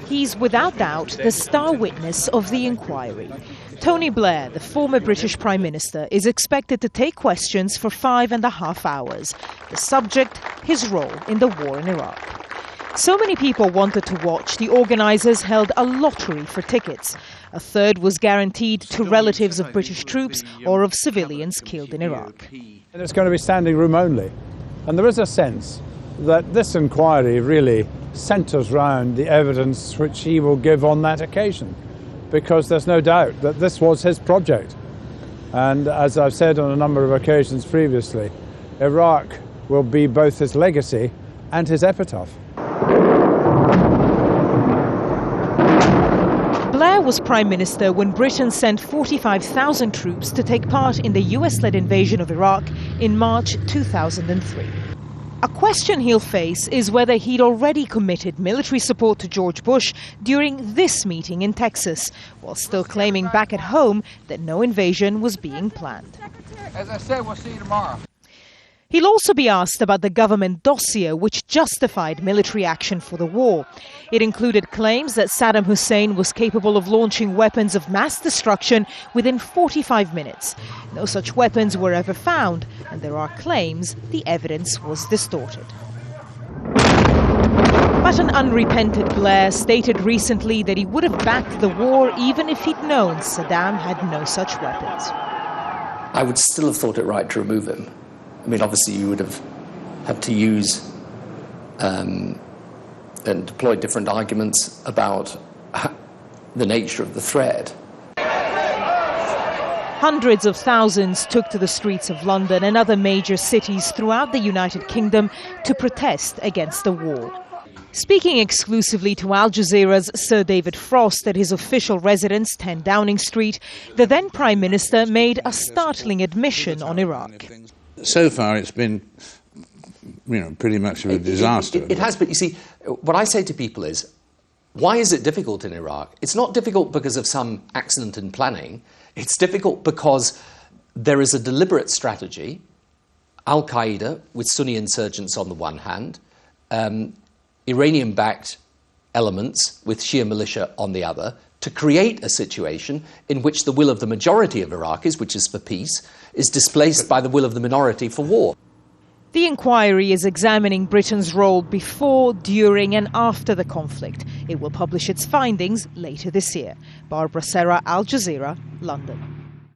He's without doubt the star witness of the inquiry. Tony Blair, the former British Prime Minister, is expected to take questions for 5.5 hours. The subject, his role in the war in Iraq. So many people wanted to watch, the organisers held a lottery for tickets. A third was guaranteed to relatives of British troops or of civilians killed in Iraq. And it's going to be standing room only. And there is a sense that this inquiry really centres round the evidence which he will give on that occasion, because there's no doubt that this was his project. And as I've said on a number of occasions previously, Iraq will be both his legacy and his epitaph. Blair was Prime Minister when Britain sent 45,000 troops to take part in the US-led invasion of Iraq in March 2003. A question he'll face is whether he'd already committed military support to George Bush during this meeting in Texas, while still claiming back at home that no invasion was being planned. As I said, we'll see you tomorrow. He'll also be asked about the government dossier which justified military action for the war. It included claims that Saddam Hussein was capable of launching weapons of mass destruction within 45 minutes. No such weapons were ever found, and there are claims the evidence was distorted. But an unrepentant Blair stated recently that he would have backed the war even if he'd known Saddam had no such weapons. I would still have thought it right to remove him. I mean, obviously you would have had to use and deploy different arguments about the nature of the threat. Hundreds of thousands took to the streets of London and other major cities throughout the United Kingdom to protest against the war. Speaking exclusively to Al Jazeera's Sir David Frost at his official residence, 10 Downing Street, the then Prime Minister made a startling admission on Iraq. So far it's been, pretty much of a disaster. It has, but you see, what I say to people is, why is it difficult in Iraq? It's not difficult because of some accident in planning. It's difficult because there is a deliberate strategy, Al-Qaeda with Sunni insurgents on the one hand, Iranian-backed elements with Shia militia on the other, to create a situation in which the will of the majority of Iraqis, which is for peace, is displaced by the will of the minority for war. The inquiry is examining Britain's role before, during and after the conflict. It will publish its findings later this year. Barbara Serra, Al Jazeera, London.